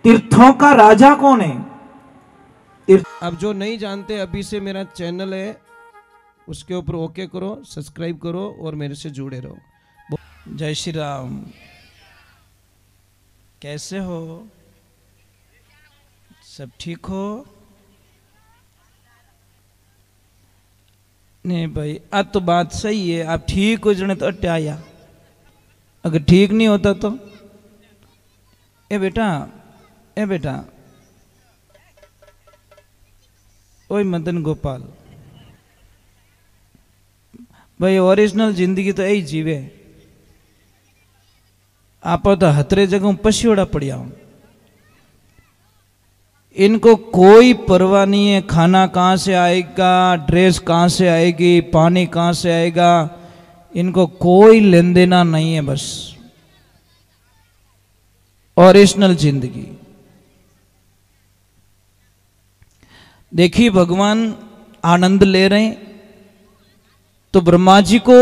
तीर्थों का राजा कौन है? अब जो नहीं जानते, अभी से मेरा चैनल है, उसके ऊपर ओके करो, सब्सक्राइब करो और मेरे से जुड़े रहो। जय श्री राम। कैसे हो? सब ठीक हो? नहीं भाई, अब तो बात सही है। आप ठीक हो जने तो अट्टे आया, अगर ठीक नहीं होता तो ए बेटा ओए मदन गोपाल भाई, ओरिजिनल जिंदगी तो यही जीवे। आप तो हतरे जगह पशियोड़ा पड़िया हूं, इनको कोई परवाह नहीं है। खाना कहाँ से आएगा, ड्रेस कहाँ से आएगी, पानी कहाँ से आएगा, इनको कोई लेन देना नहीं है। बस ओरिजिनल जिंदगी। देखिए भगवान आनंद ले रहे हैं, तो ब्रह्मा जी को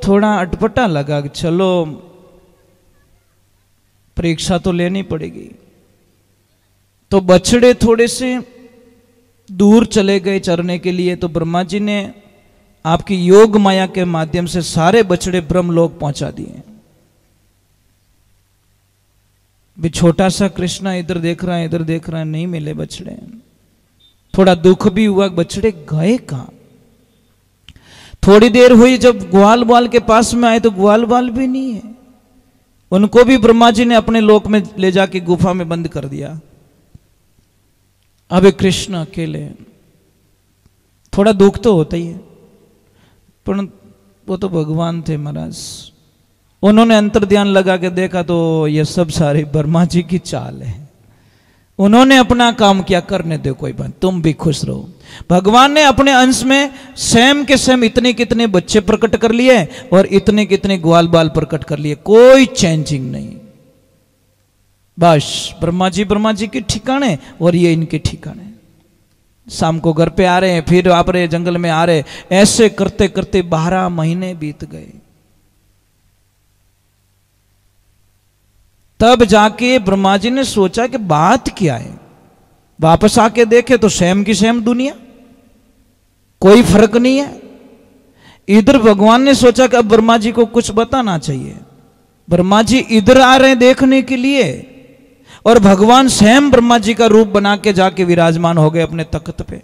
थोड़ा अटपटा लगा कि चलो परीक्षा तो लेनी पड़ेगी। तो बछड़े थोड़े से दूर चले गए चरने के लिए, तो ब्रह्मा जी ने आपकी योग माया के माध्यम से सारे बछड़े ब्रह्मलोक पहुंचा दिए। भी छोटा सा कृष्णा इधर देख रहा है, इधर देख रहा है, नहीं मिले बछड़े। थोड़ा दुख भी हुआ, बछड़े गए कहां। थोड़ी देर हुई, जब ग्वाल बाल के पास में आए तो ग्वाल बाल भी नहीं है। उनको भी ब्रह्मा जी ने अपने लोक में ले जाके गुफा में बंद कर दिया। अब कृष्ण अकेले। थोड़ा दुख तो होता ही है, पर वो तो भगवान थे महाराज। उन्होंने अंतर ध्यान लगा के देखा तो ये सब सारी ब्रह्मा जी की चाल है। उन्होंने अपना काम किया, करने दो, कोई बात, तुम भी खुश रहो। भगवान ने अपने अंश में सेम के सेम इतने कितने बच्चे प्रकट कर लिए और इतने कितने ग्वाल बाल प्रकट कर लिए, कोई चेंजिंग नहीं। बस ब्रह्मा जी के ठिकाने और ये इनके ठिकाने। शाम को घर पे आ रहे हैं, फिर आप रहे जंगल में आ रहे, ऐसे करते करते 12 महीने बीत गए। तब जाके ब्रह्मा जी ने सोचा कि बात क्या है। वापस आके देखे तो सेम की सेम दुनिया, कोई फर्क नहीं है। इधर भगवान ने सोचा कि अब ब्रह्मा जी को कुछ बताना चाहिए। ब्रह्मा जी इधर आ रहे हैं देखने के लिए, और भगवान सेम ब्रह्मा जी का रूप बना के जाके विराजमान हो गए अपने तख्त पे,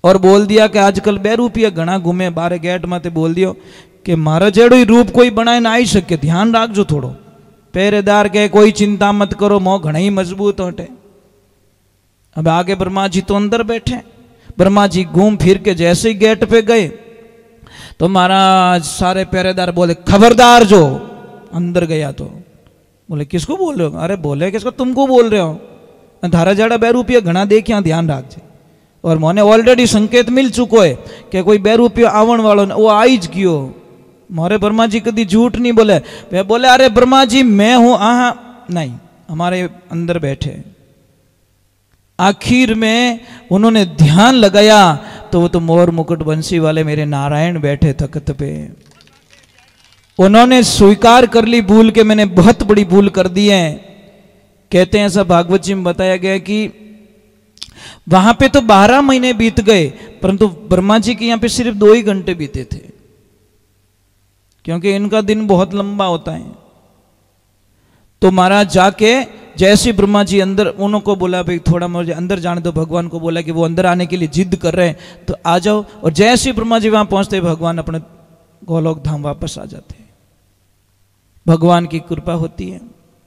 और बोल दिया कि आजकल बेरूपिया घना घूमे बारे गेट माते बोल दियो कि मारा जेड़ो ही रूप कोई बनाए ना आई सके, ध्यान राखजो थोड़ो। पहरेदार के कोई चिंता मत करो, मोह घना ही मजबूत होटे। अब आगे ब्रह्मा जी तो अंदर बैठे। ब्रह्मा जी घूम फिर के जैसे ही गेट पे गए तो महाराज सारे पहरेदार बोले खबरदार, जो अंदर गया तो बोले किसको बोल रहे हो? अरे बोले किसको, तुमको बोल रहे हो। धारा जाड़ा बैरूपिया घना देखिया, ध्यान रखजे। और मोने ऑलरेडी संकेत मिल चुको है कि कोई बैरूपिया आवण वालो, वो आई ज गयो। मोरे ब्रह्मा जी कभी झूठ नहीं बोले। वे बोले अरे ब्रह्मा जी मैं हूं, नहीं, हमारे अंदर बैठे। आखिर में उन्होंने ध्यान लगाया तो वो तो मोर मुकुट बंसी वाले मेरे नारायण बैठे तख्त पे। उन्होंने स्वीकार कर ली भूल के मैंने बहुत बड़ी भूल कर दी है। कहते हैं ऐसा भागवत जी में बताया गया कि वहां पे तो 12 महीने बीत गए, परंतु ब्रह्मा जी के यहां पे सिर्फ 2 ही घंटे बीते थे, क्योंकि इनका दिन बहुत लंबा होता है। तो महाराज जाके जैसे ब्रह्मा जी अंदर, उनको बोला भाई थोड़ा मुझे अंदर जाने दो। भगवान को बोला कि वो अंदर आने के लिए जिद कर रहे हैं तो आ जाओ। और जैसे ब्रह्मा जी वहां पहुंचते भगवान अपने गोलोक धाम वापस आ जाते हैं। भगवान की कृपा होती है,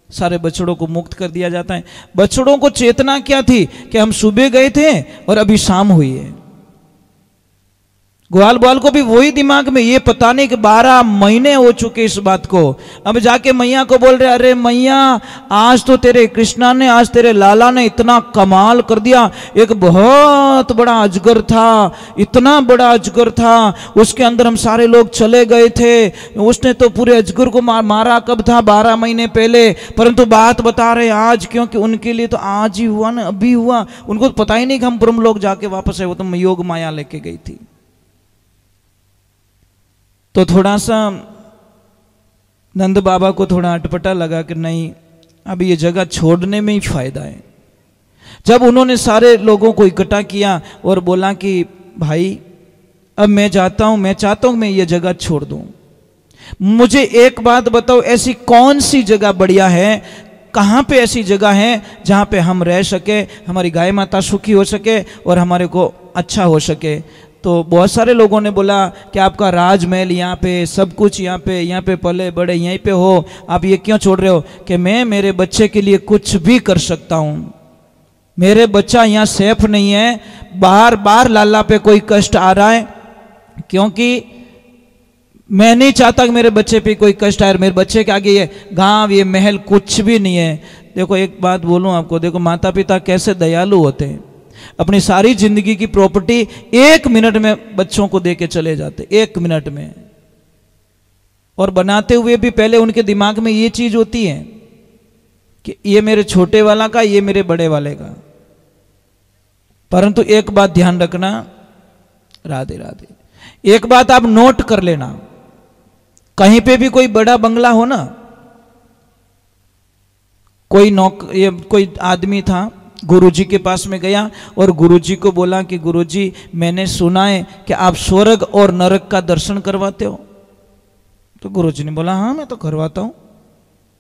सारे बछड़ों को मुक्त कर दिया जाता है। बछड़ों को चेतना क्या थी कि हम सुबह गए थे और अभी शाम हुई है। ग्वाल बाल को भी वही दिमाग में, ये पता नहीं कि 12 महीने हो चुके इस बात को। अब जाके मैया को बोल रहे अरे मैया आज तो तेरे कृष्णा ने, आज तेरे लाला ने इतना कमाल कर दिया। एक बहुत बड़ा अजगर था, इतना बड़ा अजगर था, उसके अंदर हम सारे लोग चले गए थे। उसने तो पूरे अजगर को मारा कब था? 12 महीने पहले। परंतु बात बता रहे आज, क्योंकि उनके लिए तो आज ही हुआ ना, अभी हुआ। उनको तो पता ही नहीं कि हम ब्रह्मलोक जाके वापस आए, वो तो योग माया लेके गई थी। तो थोड़ा सा नंद बाबा को थोड़ा अटपटा लगा कि नहीं, अब ये जगह छोड़ने में ही फायदा है। जब उन्होंने सारे लोगों को इकट्ठा किया और बोला कि भाई अब मैं जाता हूं, मैं चाहता हूं मैं ये जगह छोड़ दूं, मुझे एक बात बताओ, ऐसी कौन सी जगह बढ़िया है, कहां पे ऐसी जगह है जहां पे हम रह सके, हमारी गाय माता सुखी हो सके और हमारे को अच्छा हो सके। तो बहुत सारे लोगों ने बोला कि आपका राजमहल यहाँ पे, सब कुछ यहाँ पे पले बड़े यहीं पे हो, आप ये क्यों छोड़ रहे हो? कि मैं मेरे बच्चे के लिए कुछ भी कर सकता हूँ, मेरे बच्चा यहाँ सेफ नहीं है, बार बार लाला पे कोई कष्ट आ रहा है, क्योंकि मैं नहीं चाहता कि मेरे बच्चे पे कोई कष्ट आए, मेरे बच्चे के आगे ये गांव ये महल कुछ भी नहीं है। देखो एक बात बोलूं आपको, देखो माता पिता कैसे दयालु होते हैं, अपनी सारी जिंदगी की प्रॉपर्टी 1 मिनट में बच्चों को दे के चले जाते, 1 मिनट में। और बनाते हुए भी पहले उनके दिमाग में ये चीज होती है कि ये मेरे छोटे वाला का, ये मेरे बड़े वाले का। परंतु एक बात ध्यान रखना, राधे राधे, एक बात आप नोट कर लेना, कहीं पे भी कोई बड़ा बंगला हो ना, कोई आदमी था, गुरुजी के पास में गया और गुरुजी को बोला कि गुरुजी मैंने सुना है कि आप स्वर्ग और नरक का दर्शन करवाते हो। तो गुरुजी ने बोला हाँ मैं तो करवाता हूं।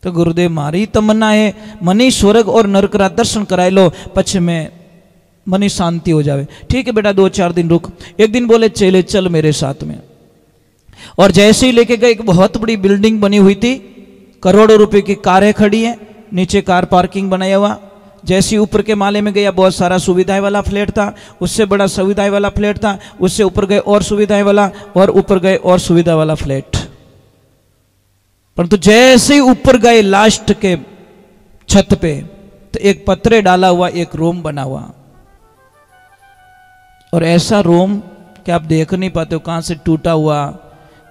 तो गुरुदेव मारी तमन्ना है मनी स्वर्ग और नरक का दर्शन कराए लो, पछ में मनी शांति हो जावे। ठीक है बेटा 2-4 दिन रुक। एक दिन बोले चले चल मेरे साथ में, और जैसे ही लेके गए, एक बहुत बड़ी बिल्डिंग बनी हुई थी, करोड़ों रुपए की कारें खड़ी हैं, नीचे कार पार्किंग बनाया हुआ। जैसे ऊपर के माले में गया, बहुत सारा सुविधाएं वाला फ्लैट था, उससे बड़ा सुविधाएं वाला फ्लैट था, उससे ऊपर गए और सुविधाएं वाला, और ऊपर गए और सुविधा वाला फ्लैट। परंतु जैसे ही ऊपर गए लास्ट के छत पे, तो एक पत्रे डाला हुआ एक रूम बना हुआ, और ऐसा रूम कि आप देख नहीं पाते हो, कहां से टूटा हुआ,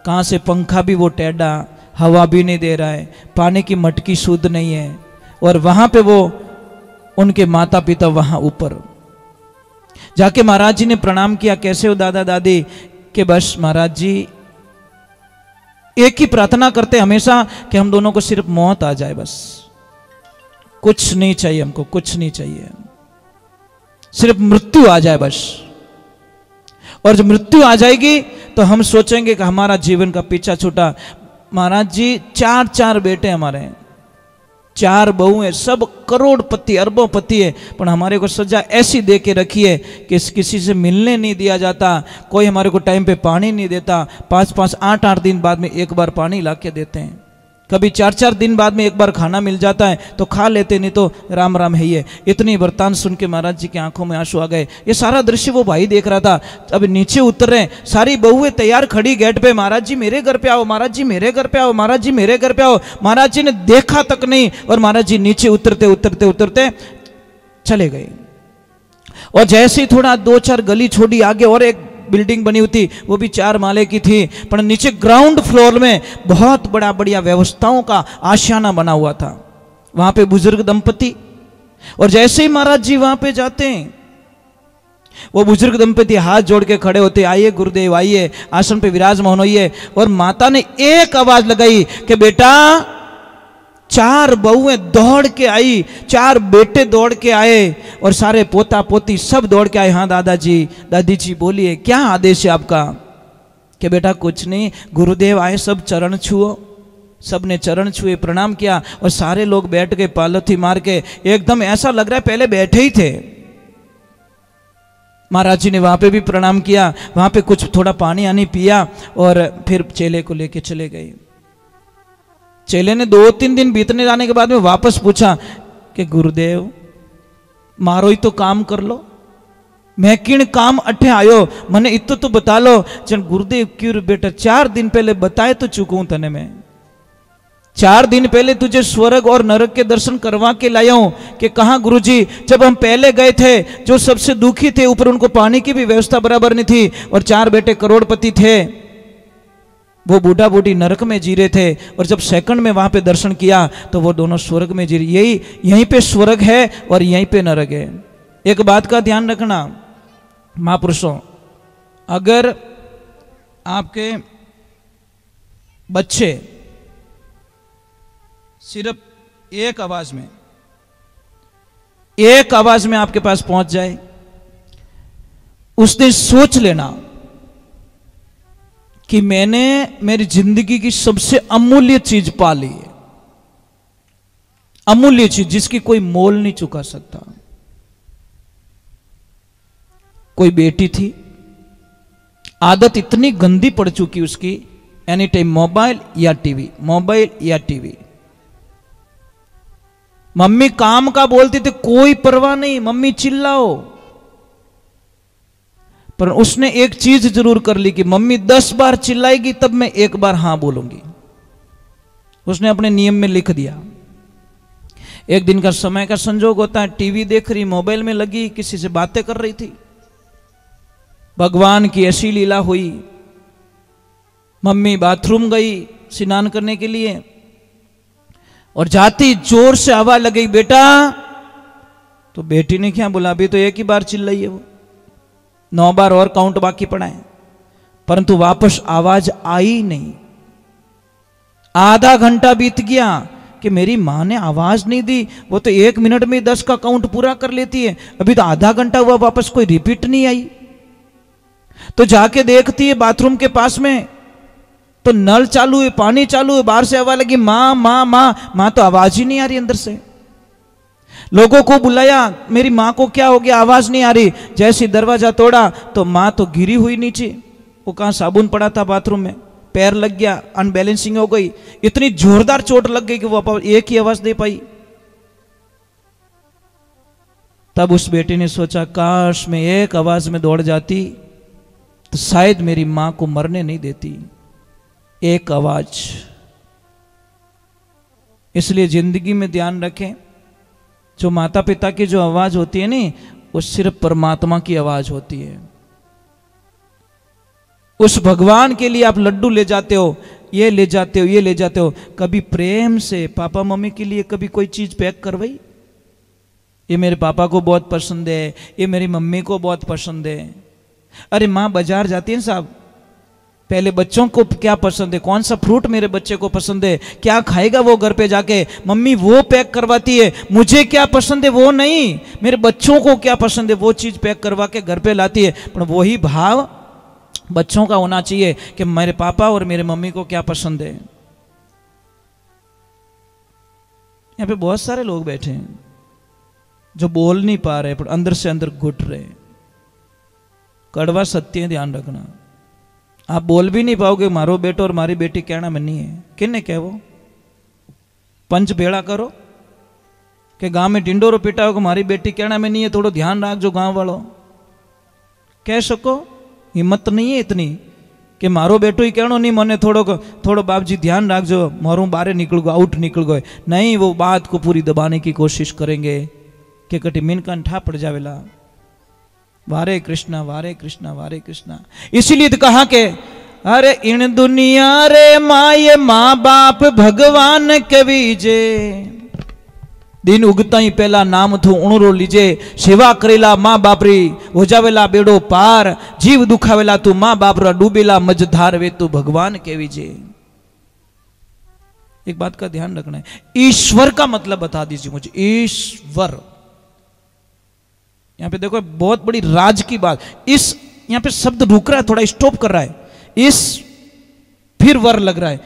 कहां से पंखा भी वो टेढ़ा, हवा भी नहीं दे रहा है, पानी की मटकी शुद्ध नहीं है। और वहां पे वो उनके माता पिता वहां ऊपर जाके महाराज जी ने प्रणाम किया, कैसे हो दादा दादी? कि बस महाराज जी एक ही प्रार्थना करते हमेशा कि हम दोनों को सिर्फ मौत आ जाए, बस कुछ नहीं चाहिए हमको, कुछ नहीं चाहिए, सिर्फ मृत्यु आ जाए बस। और जब मृत्यु आ जाएगी तो हम सोचेंगे कि हमारा जीवन का पीछा छूटा। महाराज जी 4 बेटे हमारे, 4 बहू है, सब करोड़पति अरबोंपति है, पर हमारे को सजा ऐसी दे के रखी है कि किसी से मिलने नहीं दिया जाता, कोई हमारे को टाइम पे पानी नहीं देता, 5-5 8-8 दिन बाद में एक बार पानी ला के देते हैं, कभी 4-4 दिन बाद में एक बार खाना मिल जाता है तो खा लेते, नहीं तो राम राम है ये। इतनी वरदान सुन के महाराज जी की आंखों में आंसू आ गए। ये सारा दृश्य वो भाई देख रहा था। अब नीचे उतर रहे, सारी बहुएं तैयार खड़ी गेट पे, महाराज जी मेरे घर पे आओ, महाराज जी मेरे घर पे आओ, महाराज जी मेरे घर पे आओ। महाराज जी ने देखा तक नहीं, और महाराज जी नीचे उतरते उतरते उतरते चले गए। और जैसे ही थोड़ा 2-4 गली छोड़ी आगे और एक बिल्डिंग बनी हुई थी, वो भी 4 माले की थी, पर नीचे ग्राउंड फ्लोर में बहुत बड़ा बढ़िया व्यवस्थाओं का आशियाना बना हुआ था। वहां पे बुजुर्ग दंपति, और जैसे ही महाराज जी वहां पे जाते हैं, वो बुजुर्ग दंपति हाथ जोड़ के खड़े होते, आइए गुरुदेव आइए, आसन पे विराजमान होइए। और माता ने एक आवाज लगाई कि बेटा, 4 बहुएं दौड़ के आई, 4 बेटे दौड़ के आए, और सारे पोता पोती सब दौड़ के आए। हाँ दादाजी दादी जी बोलिए क्या आदेश है आपका? कि बेटा कुछ नहीं, गुरुदेव आए, सब चरण छुओ। सब ने चरण छुए, प्रणाम किया, और सारे लोग बैठ के पालथी मार के, एकदम ऐसा लग रहा है पहले बैठे ही थे। महाराज जी ने वहां पे भी प्रणाम किया, वहां पे कुछ थोड़ा पानी आनी पिया, और फिर चेले को लेके चले गए। चेले ने 2-3 दिन बीतने जाने के बाद में वापस पूछा कि गुरुदेव मारो ही तो काम कर लो, मैं किन काम अठे आयो, मने इतो तो बता लो। चल गुरुदेव क्यों बेटा, 4 दिन पहले बताए तो चुकूं तने मैं, 4 दिन पहले तुझे स्वर्ग और नरक के दर्शन करवा के लाया हूं। कि कहां गुरुजी? जब हम पहले गए थे, जो सबसे दुखी थे, ऊपर उनको पानी की भी व्यवस्था बराबर नहीं थी, और 4 बेटे करोड़पति थे, वो बूढ़ा बूढ़ी नरक में जी रहे थे, और जब सेकंड में वहां पे दर्शन किया तो वो दोनों स्वर्ग में जी रहे। यहीं पे स्वर्ग है और यहीं पे नरक है। एक बात का ध्यान रखना महापुरुषों, अगर आपके बच्चे सिर्फ एक आवाज में एक आवाज में आपके पास पहुंच जाए, उस दिन सोच लेना कि मैंने मेरी जिंदगी की सबसे अमूल्य चीज पा ली है, अमूल्य चीज जिसकी कोई मोल नहीं चुका सकता। कोई बेटी थी, आदत इतनी गंदी पड़ चुकी उसकी, एनी टाइम मोबाइल या टीवी, मोबाइल या टीवी। मम्मी काम का बोलती थी, कोई परवाह नहीं, मम्मी चिल्लाओ, पर उसने एक चीज जरूर कर ली कि मम्मी 10 बार चिल्लाएगी तब मैं एक बार हां बोलूंगी। उसने अपने नियम में लिख दिया। एक दिन का समय का संजोग होता है, टीवी देख रही, मोबाइल में लगी, किसी से बातें कर रही थी। भगवान की ऐसी लीला हुई, मम्मी बाथरूम गई स्नान करने के लिए और जाती जोर से आवाज लगी, बेटा। तो बेटी ने क्या बोला, अभी तो एक ही बार चिल्लाई है, वो 9 बार और काउंट बाकी पड़ा है, परंतु वापस आवाज आई नहीं। आधा घंटा बीत गया कि मेरी मां ने आवाज नहीं दी, वो तो 1 मिनट में 10 का काउंट पूरा कर लेती है, अभी तो आधा घंटा हुआ, वापस कोई रिपीट नहीं आई। तो जाके देखती है बाथरूम के पास में, तो नल चालू है, पानी चालू है, बाहर से आवाज लगी, मां मां मां मां, तो आवाज ही नहीं आ रही अंदर से। लोगों को बुलाया, मेरी मां को क्या हो गया, आवाज नहीं आ रही। जैसे दरवाजा तोड़ा तो मां तो गिरी हुई नीचे, वो कहां साबुन पड़ा था बाथरूम में, पैर लग गया, अनबैलेंसिंग हो गई, इतनी जोरदार चोट लग गई कि वो एक ही आवाज दे पाई। तब उस बेटी ने सोचा, काश मैं एक आवाज में दौड़ जाती तो शायद मेरी मां को मरने नहीं देती। एक आवाज। इसलिए जिंदगी में ध्यान रखें, जो माता पिता की जो आवाज होती है ना, वो सिर्फ परमात्मा की आवाज होती है। उस भगवान के लिए आप लड्डू ले जाते हो, ये ले जाते हो, ये ले जाते हो, कभी प्रेम से पापा मम्मी के लिए कभी कोई चीज पैक करवाई, ये मेरे पापा को बहुत पसंद है, ये मेरी मम्मी को बहुत पसंद है। अरे माँ बाजार जाती है साहब, पहले बच्चों को क्या पसंद है, कौन सा फ्रूट मेरे बच्चे को पसंद है, क्या खाएगा वो घर पे जाके, मम्मी वो पैक करवाती है। मुझे क्या पसंद है वो नहीं, मेरे बच्चों को क्या पसंद है वो चीज पैक करवा के घर पे लाती है। पर वही भाव बच्चों का होना चाहिए कि मेरे पापा और मेरे मम्मी को क्या पसंद है। यहां पे बहुत सारे लोग बैठे हैं जो बोल नहीं पा रहे पर अंदर से अंदर घुट रहे। कड़वा सत्य है, ध्यान रखना। आप बोल भी नहीं पाओगे मारो बेटो और मारी बेटी कहना में नहीं है, किन्ने कहो पंच भेड़ा करो कि गांव में टिंडोरो पिटाओ कि मारी बेटी कहना में नहीं है, थोड़ो ध्यान रख जो गांव वालों कह सको। हिम्मत नहीं है इतनी कि मारो बेटो ही कहनो नहीं, मने थोड़ो बाप जी ध्यान रख जो मारू बाहर निकल गो, आउट निकल गए नहीं, वो बात को पूरी दबाने की कोशिश करेंगे कि कटी मिनकन ठा पड़ जावेला। वारे कृष्णा वारे कृष्णा वारे कृष्णा। इसीलिए तो कहा कि अरे इन दुनिया रे माए माँ बाप भगवान कवीजे, दिन उगता ही पहला नाम थू उणरो लीजे, सेवा करेला माँ बापरी हो जावेला बेड़ो पार, जीव दुखावेला तू माँ बाप रा डूबेला मझधार वे तू भगवान कवीजे। एक बात का ध्यान रखना है, ईश्वर का मतलब बता दीजिए मुझे। ईश्वर यहां पे देखो बहुत बड़ी राज की बात, इस यहां पे शब्द रुक रहा है, थोड़ा स्टॉप कर रहा है, इस फिर वर लग रहा है,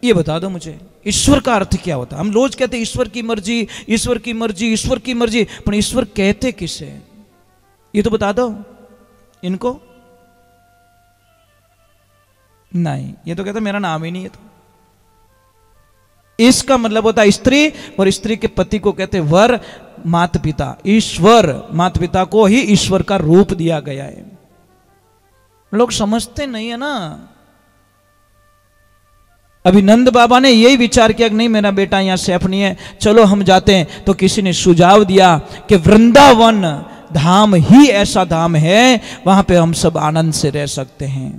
ये बता दो मुझे ईश्वर का अर्थ क्या होता है। हम रोज कहते हैं ईश्वर की मर्जी ईश्वर की मर्जी ईश्वर की मर्जी, पर ईश्वर कहते किसे, ये तो बता दो इनको। नहीं, ये तो कहता मेरा नाम ही नहीं है। तो इसका मतलब होता है स्त्री, और स्त्री के पति को कहते वर, माता पिता। ईश्वर माता पिता को ही ईश्वर का रूप दिया गया है। लोग समझते नहीं है ना। अभी नंद बाबा ने यही विचार किया कि नहीं मेरा बेटा यहां सेफ नहीं है, चलो हम जाते हैं। तो किसी ने सुझाव दिया कि वृंदावन धाम ही ऐसा धाम है, वहां पे हम सब आनंद से रह सकते हैं।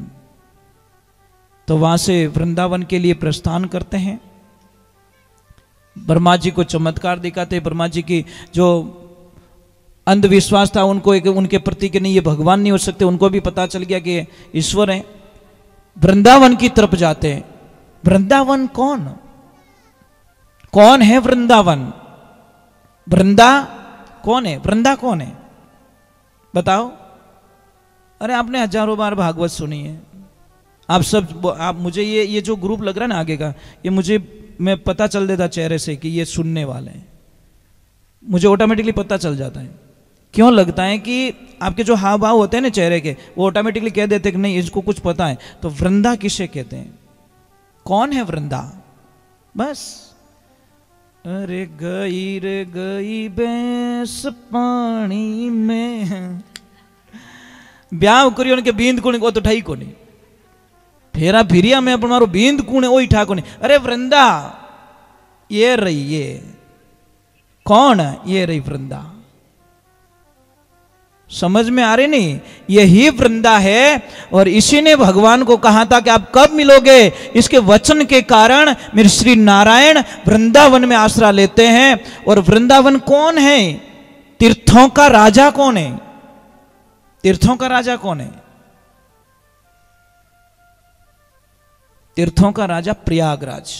तो वहां से वृंदावन के लिए प्रस्थान करते हैं। ब्रह्मा जी को चमत्कार दिखाते, ब्रह्मा जी की जो अंधविश्वास था उनको उनके प्रति कि नहीं ये भगवान नहीं हो सकते, उनको भी पता चल गया कि ईश्वर है। वृंदावन की तरफ जाते हैं। वृंदावन कौन कौन है? वृंदावन, वृंदा कौन है वृंदा? कौन है बताओ? अरे आपने हजारों बार भागवत सुनी है, आप सब, आप मुझे ये जो ग्रुप लग रहा है ना आगे का, ये मुझे मैं पता चल देता चेहरे से कि ये सुनने वाले हैं, मुझे ऑटोमेटिकली पता चल जाता है। क्यों लगता है कि आपके जो हाव भाव होते हैं ना चेहरे के, वो ऑटोमेटिकली कह देते कि नहीं इसको कुछ पता है। तो वृंदा किसे कहते हैं? कौन है वृंदा? बस अरे गई रे गई भैंस पानी में, ब्याह करियो उनके बींद कुणी को तो ठाई को नहीं, फेरा फिरिया में अपन मारो बींद कुणे ओ ठाको नहीं। अरे वृंदा ये रही, ये कौन? ये रही वृंदा। समझ में आ रही नहीं? यही वृंदा है। और इसी ने भगवान को कहा था कि आप कब मिलोगे? इसके वचन के कारण मेरे श्री नारायण वृंदावन में आश्रय लेते हैं। और वृंदावन कौन है? तीर्थों का राजा कौन है? तीर्थों का राजा कौन है? तीर्थों का राजा प्रयागराज।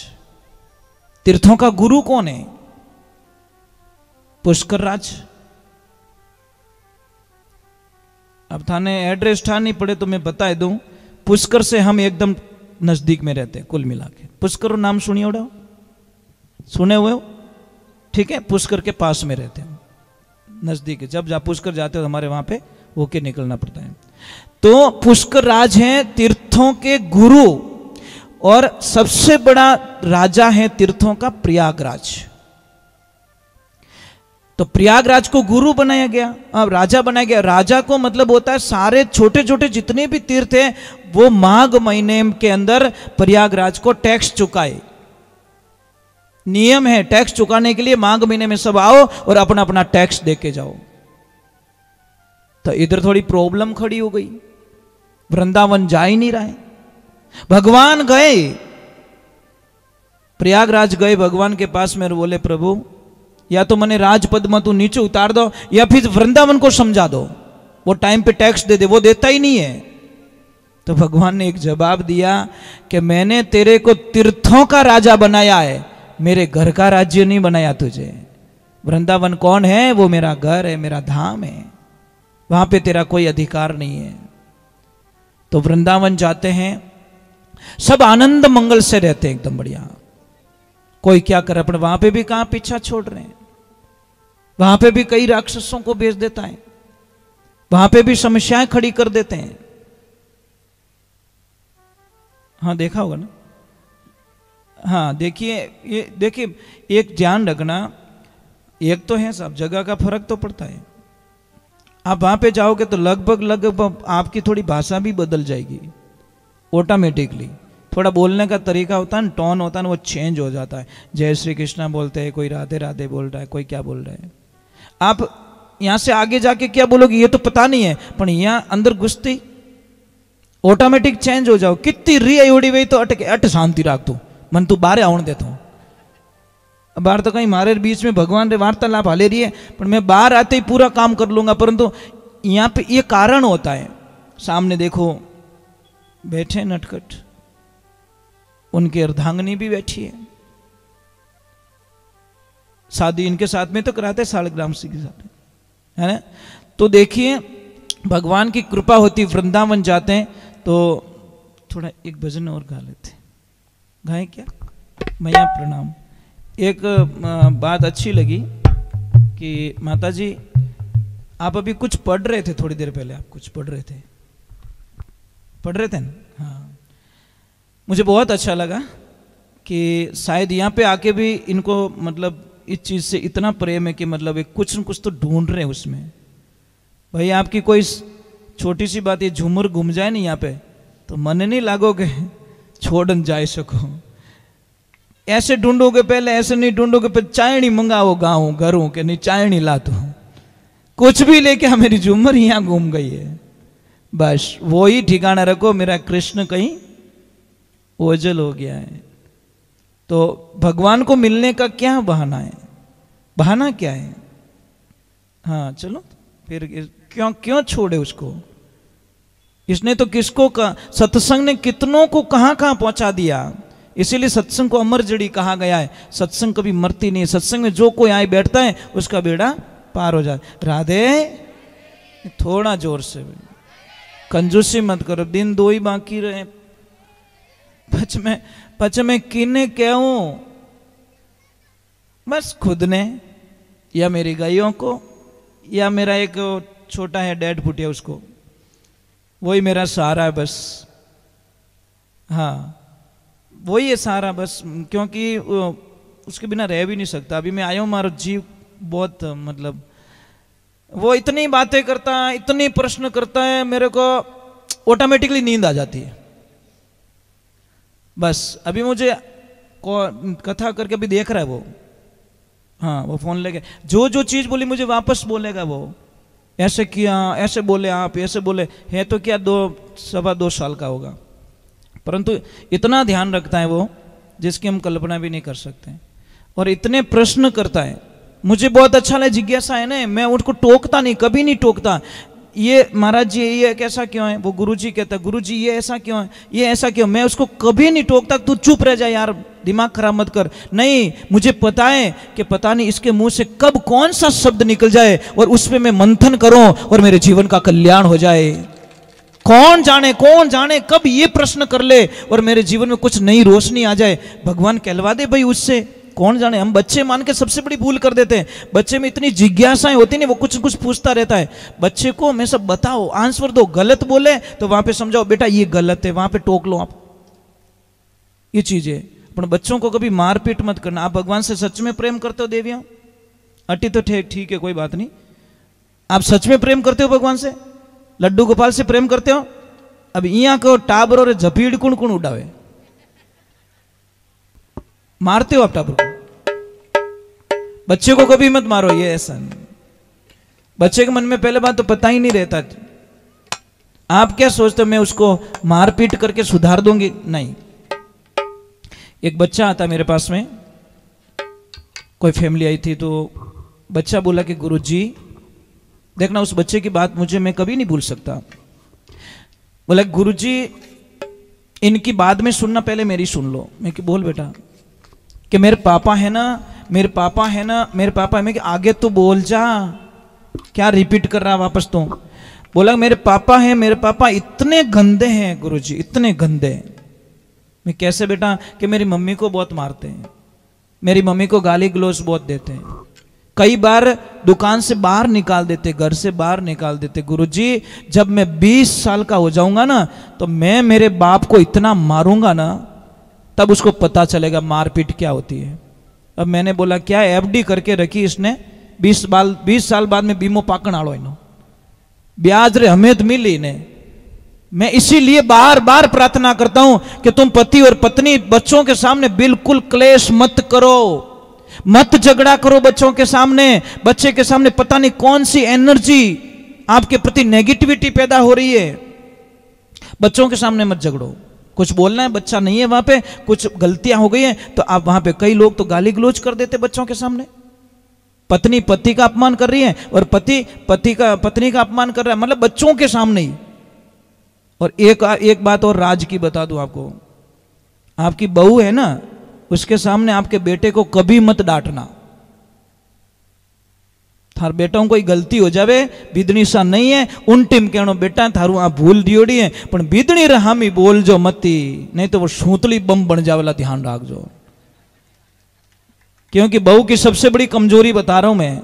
तीर्थों का गुरु कौन है? पुष्कर राज। अब थाने एड्रेस था नहीं पड़े तो मैं बता दूं, पुष्कर से हम एकदम नजदीक में रहते हैं कुल मिला के। पुष्कर नाम सुनिए उड़ा, सुने हुए हो? ठीक है, पुष्कर के पास में रहते हैं, नजदीक है। जब पुष्कर जाते हो हमारे वहां पे होके निकलना पड़ता है। तो पुष्कर राज हैं तीर्थों के गुरु, और सबसे बड़ा राजा है तीर्थों का प्रयागराज। तो प्रयागराज को गुरु बनाया गया, अब राजा बनाया गया। राजा को मतलब होता है सारे छोटे छोटे जितने भी तीर्थ हैं वो माघ महीने के अंदर प्रयागराज को टैक्स चुकाए। नियम है टैक्स चुकाने के लिए, माघ महीने में सब आओ और अपना अपना टैक्स दे के जाओ। तो इधर थोड़ी प्रॉब्लम खड़ी हो गई, वृंदावन जा ही नहीं रहा है। भगवान गए, प्रयागराज गए भगवान के पास में, बोले प्रभु या तो मैंने राजपद में तू नीचे उतार दो या फिर वृंदावन को समझा दो, वो टाइम पे टैक्स दे दे। वो देता ही नहीं है। तो भगवान ने एक जवाब दिया कि मैंने तेरे को तीर्थों का राजा बनाया है, मेरे घर का राज्य नहीं बनाया तुझे। वृंदावन कौन है? वो मेरा घर है, मेरा धाम है, वहां पे तेरा कोई अधिकार नहीं है। तो वृंदावन जाते हैं, सब आनंद मंगल से रहते हैं एकदम बढ़िया। कोई क्या करे, अपने वहां पे भी कहां पीछा छोड़ रहे हैं, वहां पे भी कई राक्षसों को भेज देता है, वहां पे भी समस्याएं खड़ी कर देते हैं। हाँ देखा होगा ना? हाँ देखिए, ये देखिए एक ध्यान रखना, एक तो है सब जगह का फर्क तो पड़ता है। आप वहां पे जाओगे तो लगभग आपकी थोड़ी भाषा भी बदल जाएगी ऑटोमेटिकली। थोड़ा बोलने का तरीका होता है ना, टोन होता है ना, वो चेंज हो जाता है। जय श्री कृष्णा बोलते हैं, कोई राधे राधे बोल रहा है, कोई क्या बोल रहा है। आप यहां से आगे जाके क्या बोलोगे ये तो पता नहीं है, पर यहां अंदर घुसती ऑटोमेटिक चेंज हो जाओ। कितनी री उड़ी हुई तो अट शांति राख तू, मन तू बाहर आउण देता हूं। बाहर तो कहीं मारे बीच में भगवान रे वार्तालाप हाले रही है, पर मैं बाहर आते ही पूरा काम कर लूंगा। परंतु यहां पे ये कारण होता है, सामने देखो बैठे नटखट, उनकी अर्धांगिनी भी बैठी है। शादी इनके साथ में तो कराते सालग्राम सिंह के साथ, है ना। तो देखिए भगवान की कृपा होती, वृंदावन जाते हैं तो थोड़ा एक भजन और गा लेते, गाए क्या? मैया प्रणाम। एक बात अच्छी लगी कि माता जी आप अभी कुछ पढ़ रहे थे, थोड़ी देर पहले आप कुछ पढ़ रहे थे ना? हाँ, मुझे बहुत अच्छा लगा कि शायद यहाँ पे आके भी इनको मतलब इस चीज़ से इतना प्रेम है कि मतलब एक कुछ न कुछ तो ढूंढ रहे हैं उसमें। भाई आपकी कोई छोटी सी बात, ये झूमर घूम जाए नहीं यहाँ पे तो मन नहीं लागोगे छोड़ न जाए सको। ऐसे ढूंढोगे पहले, ऐसे नहीं ढूंढोगे पहले चायनी मंगाओ गाँव घरों के, नहीं चायनी लातो कुछ भी लेके मेरी झूमर यहाँ घूम गई है। बस वो ही ठिकाना रखो, मेरा कृष्ण कहीं ओझल हो गया है। तो भगवान को मिलने का क्या बहाना है? बहाना क्या है? हाँ चलो फिर क्यों छोड़े उसको? इसने तो किसको का सत्संग ने कितनों को कहां कहां पहुंचा दिया। इसीलिए सत्संग को अमर जड़ी कहा गया है। सत्संग कभी मरती नहीं। सत्संग में जो कोई आए बैठता है उसका बेड़ा पार हो जाए। राधे, थोड़ा जोर से, कंजूसी मत करो, दिन 2 ही बाकी रहे। पच में किने कहूं, बस खुद ने या मेरी गायों को या मेरा एक छोटा है डैड फुटिया उसको, वही मेरा सहारा है बस। हाँ वही है सहारा बस, क्योंकि उसके बिना रह भी नहीं सकता। अभी मैं आया हूँ, हमारा जीव बहुत मतलब वो इतनी बातें करता है, इतनी प्रश्न करता है, मेरे को ऑटोमेटिकली नींद आ जाती है। बस अभी मुझे कथा करके अभी देख रहा है वो, हाँ वो फोन लेके जो जो चीज बोली मुझे वापस बोलेगा वो, ऐसे किया, ऐसे बोले आप, ऐसे बोले। है तो क्या 2-2.25 साल का होगा, परंतु इतना ध्यान रखता है वो जिसकी हम कल्पना भी नहीं कर सकते, और इतने प्रश्न करता है। मुझे बहुत अच्छा लगा, जिज्ञासा है ना, मैं उनको टोकता नहीं, कभी नहीं टोकता। ये महाराज जी ये कैसा क्यों है, वो गुरुजी कहता गुरुजी ये ऐसा क्यों है, ये ऐसा क्यों, मैं उसको कभी नहीं टोकता, तू चुप रह जा यार, दिमाग खराब मत कर। नहीं, मुझे पता है कि पता नहीं इसके मुंह से कब कौन सा शब्द निकल जाए और उस पर मैं मंथन करूं और मेरे जीवन का कल्याण हो जाए। कौन जाने कब ये प्रश्न कर ले और मेरे जीवन में कुछ नई रोशनी आ जाए। भगवान कहलवा दे भाई उससे, कौन जाने। हम बच्चे मान के सबसे बड़ी भूल कर देते हैं। बच्चे में इतनी जिज्ञासाएं होती नहीं, वो कुछ कुछ पूछता रहता है। बच्चे को मैं सब बताओ, आंसर दो, गलत बोले तो वहां पे समझाओ बेटा ये गलत है, वहां पे टोक लो आप, ये चीज है। पर बच्चों को कभी मारपीट मत करना। आप भगवान से सच में प्रेम करते हो देवियों? अटी तो ठीक है, कोई बात नहीं। आप सच में प्रेम करते हो भगवान से? लड्डू गोपाल से प्रेम करते हो? अब यहाँ को टाबर और झपीड़ कुण कुण उड़ावे, मारते हो आप टाबर को? बच्चे को कभी मत मारो, ये ऐसा नहीं। बच्चे के मन में पहले बात तो पता ही नहीं रहता। आप क्या सोचते हो मैं उसको मारपीट करके सुधार दूंगी? नहीं। एक बच्चा आता मेरे पास में, कोई फैमिली आई थी, तो बच्चा बोला कि गुरुजी देखना, उस बच्चे की बात मुझे मैं कभी नहीं भूल सकता। बोला गुरुजी इनकी बाद में सुनना, पहले मेरी सुन लो। मैं कि बोल बेटा, कि मेरे पापा है ना, मेरे पापा है ना, मेरे पापा है। मैं कि आगे तो बोल जा, क्या रिपीट कर रहा वापस तो? बोला मेरे पापा है, मेरे पापा इतने गंदे हैं गुरुजी, इतने गंदे। मैं कैसे बेटा? कि मेरी मम्मी को बहुत मारते हैं, मेरी मम्मी को गाली गलौज बहुत देते हैं, कई बार दुकान से बाहर निकाल देते, घर से बाहर निकाल देते। गुरुजी जब मैं 20 साल का हो जाऊंगा ना, तो मैं मेरे बाप को इतना मारूंगा ना, तब उसको पता चलेगा मारपीट क्या होती है। अब मैंने बोला क्या एफडी करके रखी इसने, 20 साल बाद में बीमो पाकण आलो इनो, ब्याज रे हमें मिली इन्हें। मैं इसीलिए बार बार प्रार्थना करता हूं कि तुम पति और पत्नी बच्चों के सामने बिल्कुल क्लेश मत करो, मत झगड़ा करो बच्चों के सामने। बच्चे के सामने पता नहीं कौन सी एनर्जी आपके प्रति नेगेटिविटी पैदा हो रही है। बच्चों के सामने मत झगड़ो। कुछ बोलना है, बच्चा नहीं है वहां पे, कुछ गलतियां हो गई हैं, तो आप वहां पे, कई लोग तो गाली गलौज कर देते बच्चों के सामने। पत्नी पति का अपमान कर रही है और पति पत्नी का अपमान कर रहा है, मतलब बच्चों के सामने ही। और एक बात और राज की बता दूं आपको, आपकी बहू है ना, उसके सामने आपके बेटे को कभी मत डांटना। थार बेटा कोई गलती हो जावे, बीदनी सा नहीं है, उन टीम कहनो बेटा थारू आ भूल दियोड़ी है, पर बीदनी रहामी बोल जो मती, नहीं तो वो सूतली बम बन जावेला, ध्यान रखजो। क्योंकि बहू की सबसे बड़ी कमजोरी बता रहा हूं मैं।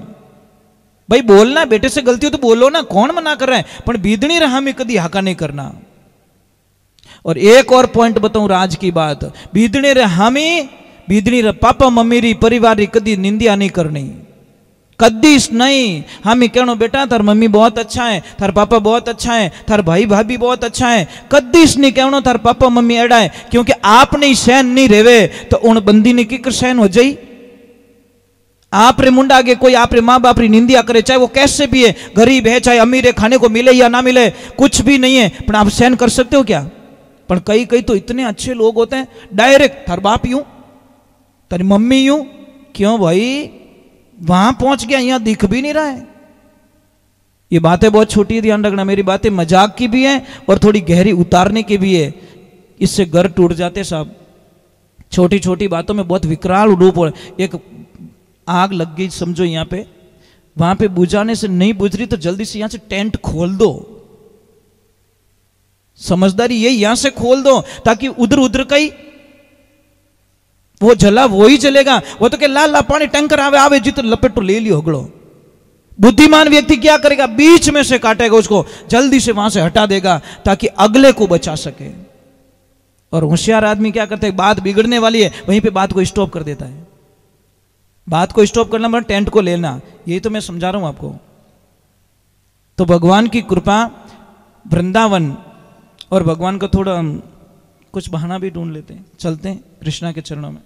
भाई बोलना, बेटे से गलती हो तो बोलो ना, कौन मना कर रहा है, पर बीदनी रहामी कदी हाका नहीं करना। और एक और पॉइंट बताऊं राज की बात, बीदनी रहामी, बीदनी पापा मम्मी री परिवार री कदी निंदिया नहीं करनी, कदीस नहीं। हामी कहनो बेटा थार मम्मी बहुत अच्छा है, थार पापा बहुत अच्छा है, थार भाई भाभी बहुत अच्छा है, कदीस नहीं कहनो थार पापा मम्मी एड़ा है। क्योंकि आपने ही सहन नहीं रेवे तो उन बंदी ने की कर सहन हो जाई। आप रे मुंडा आगे कोई आप रे माँ बाप री निंदिया करे, चाहे वो कैसे भी है, गरीब है चाहे अमीर है, खाने को मिले या ना मिले, कुछ भी नहीं है, पर आप सहन कर सकते हो क्या? पर कई कई तो इतने अच्छे लोग होते हैं, डायरेक्ट थार बाप यूं, तारी मम्मी यूं। क्यों भाई? वहां पहुंच गया, यहां दिख भी नहीं रहा है। ये बातें बहुत छोटी, ध्यान रखना, मेरी बातें मजाक की भी है और थोड़ी गहरी उतारने की भी है, इससे घर टूट जाते साहब। छोटी छोटी बातों में बहुत विकराल रूप। एक आग लग गई समझो यहाँ पे, वहां पे बुझाने से नहीं बुझ रही तो जल्दी से यहां से टेंट खोल दो। समझदारी ये, यहां से खोल दो ताकि उधर उधर का ही वो जला वो ही चलेगा। वो तो क्या ला ला पानी टैंकर आवे आवे जित लपेटो ले लियो हगड़ो। बुद्धिमान व्यक्ति क्या करेगा, बीच में से काटेगा उसको, जल्दी से वहां से हटा देगा ताकि अगले को बचा सके। और होशियार आदमी क्या करता है, बात बिगड़ने वाली है वहीं पे बात को स्टॉप कर देता है। बात को स्टॉप करना मतलब टेंट को लेना, यही तो मैं समझा रहा हूं आपको। तो भगवान की कृपा, वृंदावन और भगवान का थोड़ा कुछ बहाना भी ढूंढ लेते हैं, चलते हैं कृष्णा के चरणों में।